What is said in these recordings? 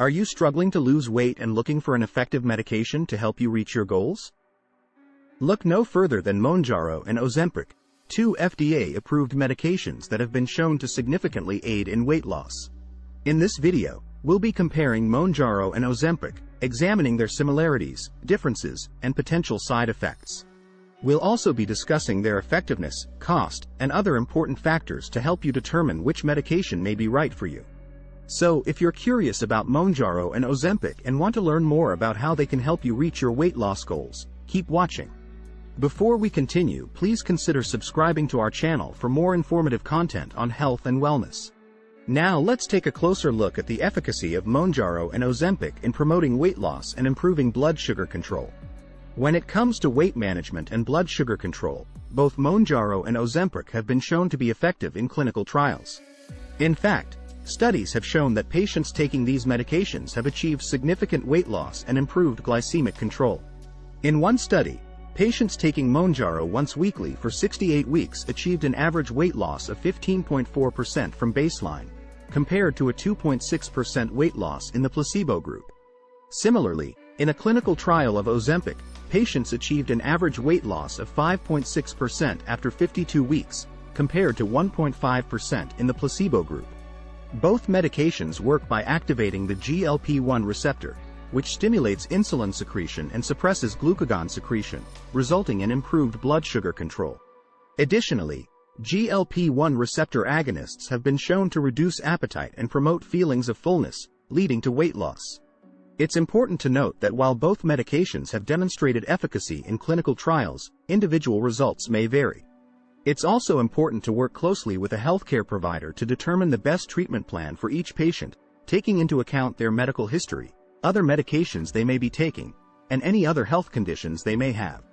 Are you struggling to lose weight and looking for an effective medication to help you reach your goals? Look no further than Mounjaro and Ozempic, two FDA-approved medications that have been shown to significantly aid in weight loss. In this video, we'll be comparing Mounjaro and Ozempic, examining their similarities, differences, and potential side effects. We'll also be discussing their effectiveness, cost, and other important factors to help you determine which medication may be right for you. So, if you're curious about Mounjaro and Ozempic and want to learn more about how they can help you reach your weight loss goals, keep watching. Before we continue, please consider subscribing to our channel for more informative content on health and wellness. Now let's take a closer look at the efficacy of Mounjaro and Ozempic in promoting weight loss and improving blood sugar control. When it comes to weight management and blood sugar control, both Mounjaro and Ozempic have been shown to be effective in clinical trials. In fact, studies have shown that patients taking these medications have achieved significant weight loss and improved glycemic control. In one study, patients taking Mounjaro once weekly for 68 weeks achieved an average weight loss of 15.4% from baseline, compared to a 2.6% weight loss in the placebo group. Similarly, in a clinical trial of Ozempic, patients achieved an average weight loss of 5.6% after 52 weeks, compared to 1.5% in the placebo group. Both medications work by activating the GLP-1 receptor, which stimulates insulin secretion and suppresses glucagon secretion, resulting in improved blood sugar control. Additionally, GLP-1 receptor agonists have been shown to reduce appetite and promote feelings of fullness, leading to weight loss. It's important to note that while both medications have demonstrated efficacy in clinical trials, individual results may vary. It's also important to work closely with a healthcare provider to determine the best treatment plan for each patient, taking into account their medical history, other medications they may be taking, and any other health conditions they may have.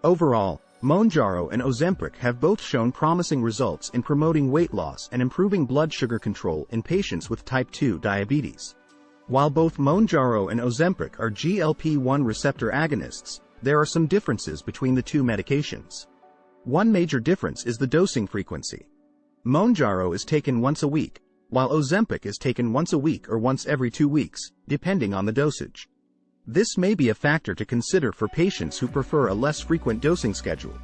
Overall, Mounjaro and Ozempic have both shown promising results in promoting weight loss and improving blood sugar control in patients with type 2 diabetes. While both Mounjaro and Ozempic are GLP-1 receptor agonists, there are some differences between the two medications. One major difference is the dosing frequency. Mounjaro is taken once a week, while Ozempic is taken once a week or once every 2 weeks, depending on the dosage. This may be a factor to consider for patients who prefer a less frequent dosing schedule.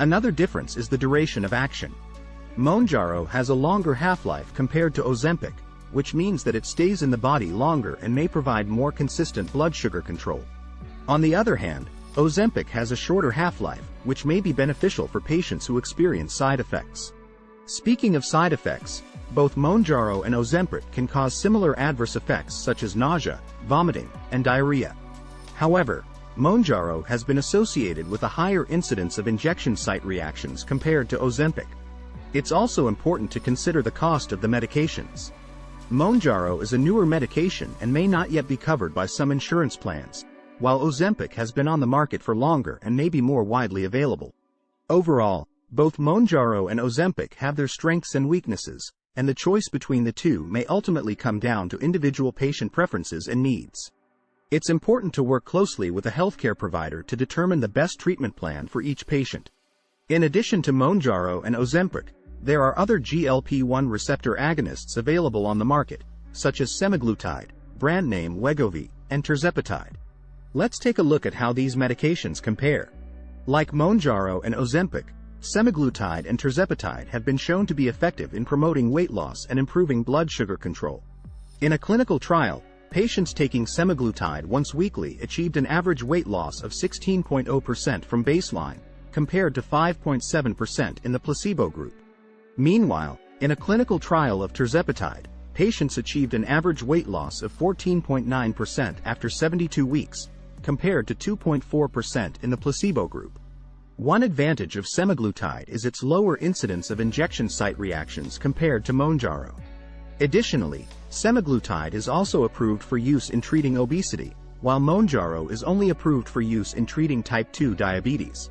Another difference is the duration of action. Mounjaro has a longer half-life compared to Ozempic, which means that it stays in the body longer and may provide more consistent blood sugar control. On the other hand, Ozempic has a shorter half-life, which may be beneficial for patients who experience side effects. Speaking of side effects, both Mounjaro and Ozempic can cause similar adverse effects such as nausea, vomiting, and diarrhea. However, Mounjaro has been associated with a higher incidence of injection site reactions compared to Ozempic. It's also important to consider the cost of the medications. Mounjaro is a newer medication and may not yet be covered by some insurance plans, while Ozempic has been on the market for longer and may be more widely available. Overall, both Mounjaro and Ozempic have their strengths and weaknesses, and the choice between the two may ultimately come down to individual patient preferences and needs. It's important to work closely with a healthcare provider to determine the best treatment plan for each patient. In addition to Mounjaro and Ozempic, there are other GLP-1 receptor agonists available on the market, such as semaglutide, brand name Wegovy, and tirzepatide. Let's take a look at how these medications compare. Like Mounjaro and Ozempic, semaglutide and tirzepatide have been shown to be effective in promoting weight loss and improving blood sugar control. In a clinical trial, patients taking semaglutide once weekly achieved an average weight loss of 16.0% from baseline, compared to 5.7% in the placebo group. Meanwhile, in a clinical trial of tirzepatide, patients achieved an average weight loss of 14.9% after 72 weeks, compared to 2.4% in the placebo group. One advantage of semaglutide is its lower incidence of injection site reactions compared to Mounjaro. Additionally, semaglutide is also approved for use in treating obesity, while Mounjaro is only approved for use in treating type 2 diabetes.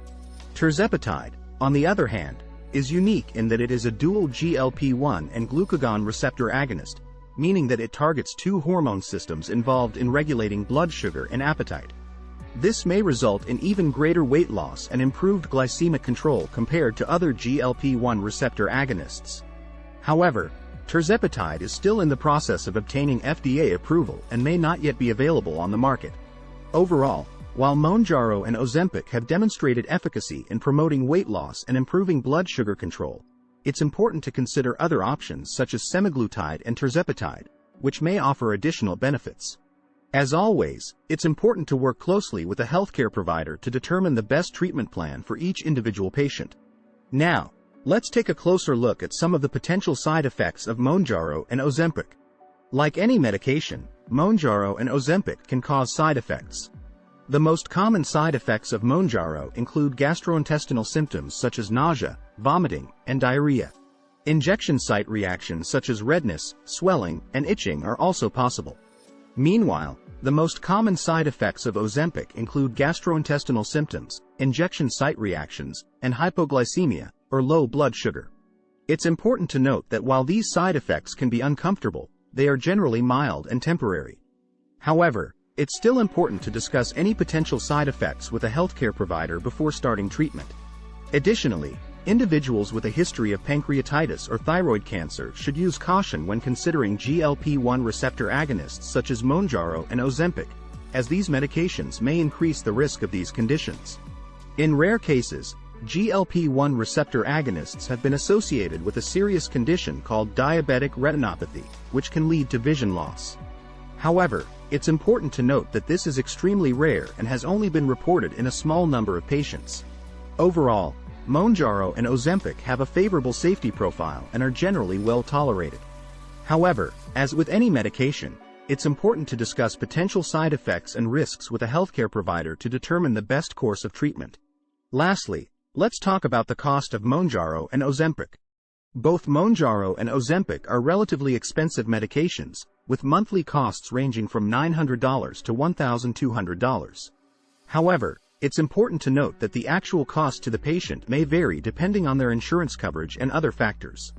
Tirzepatide, on the other hand, is unique in that it is a dual GLP-1 and glucagon receptor agonist, meaning that it targets two hormone systems involved in regulating blood sugar and appetite. This may result in even greater weight loss and improved glycemic control compared to other GLP-1 receptor agonists. However, Tirzepatide is still in the process of obtaining FDA approval and may not yet be available on the market. Overall, while Mounjaro and Ozempic have demonstrated efficacy in promoting weight loss and improving blood sugar control, it's important to consider other options such as semaglutide and tirzepatide, which may offer additional benefits. As always, it's important to work closely with a healthcare provider to determine the best treatment plan for each individual patient. Now, let's take a closer look at some of the potential side effects of Mounjaro and Ozempic. Like any medication, Mounjaro and Ozempic can cause side effects. The most common side effects of Mounjaro include gastrointestinal symptoms such as nausea, vomiting, and diarrhea. Injection site reactions such as redness, swelling, and itching are also possible. Meanwhile, the most common side effects of Ozempic include gastrointestinal symptoms, injection site reactions, and hypoglycemia, or low blood sugar. It's important to note that while these side effects can be uncomfortable, they are generally mild and temporary. However, it's still important to discuss any potential side effects with a healthcare provider before starting treatment. Additionally, individuals with a history of pancreatitis or thyroid cancer should use caution when considering GLP-1 receptor agonists such as Mounjaro and Ozempic, as these medications may increase the risk of these conditions. In rare cases, GLP-1 receptor agonists have been associated with a serious condition called diabetic retinopathy, which can lead to vision loss. However, it's important to note that this is extremely rare and has only been reported in a small number of patients. Overall, Mounjaro and Ozempic have a favorable safety profile and are generally well tolerated. However, as with any medication, it's important to discuss potential side effects and risks with a healthcare provider to determine the best course of treatment. Lastly, let's talk about the cost of Mounjaro and Ozempic. Both Mounjaro and Ozempic are relatively expensive medications, with monthly costs ranging from $900 to $1,200. However, it's important to note that the actual cost to the patient may vary depending on their insurance coverage and other factors.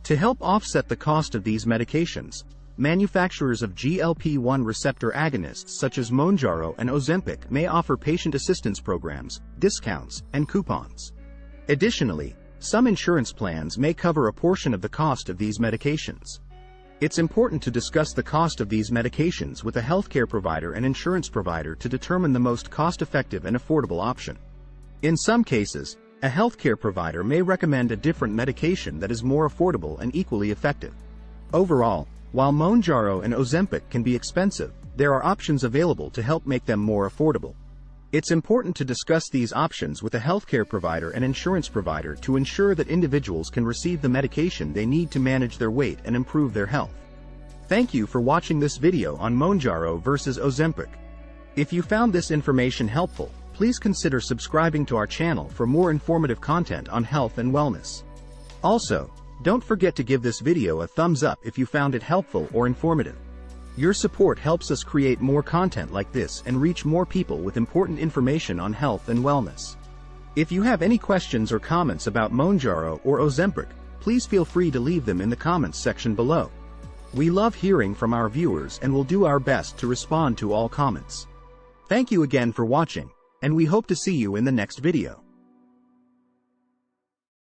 To help offset the cost of these medications, manufacturers of GLP-1 receptor agonists such as Mounjaro and Ozempic may offer patient assistance programs, discounts, and coupons. Additionally, some insurance plans may cover a portion of the cost of these medications. It's important to discuss the cost of these medications with a healthcare provider and insurance provider to determine the most cost-effective and affordable option. In some cases, a healthcare provider may recommend a different medication that is more affordable and equally effective. Overall, while Mounjaro and Ozempic can be expensive, there are options available to help make them more affordable. It's important to discuss these options with a healthcare provider and insurance provider to ensure that individuals can receive the medication they need to manage their weight and improve their health. Thank you for watching this video on Mounjaro versus Ozempic. If you found this information helpful, please consider subscribing to our channel for more informative content on health and wellness. Also, don't forget to give this video a thumbs up if you found it helpful or informative. Your support helps us create more content like this and reach more people with important information on health and wellness. If you have any questions or comments about Mounjaro or Ozempic, please feel free to leave them in the comments section below. We love hearing from our viewers and will do our best to respond to all comments. Thank you again for watching, and we hope to see you in the next video.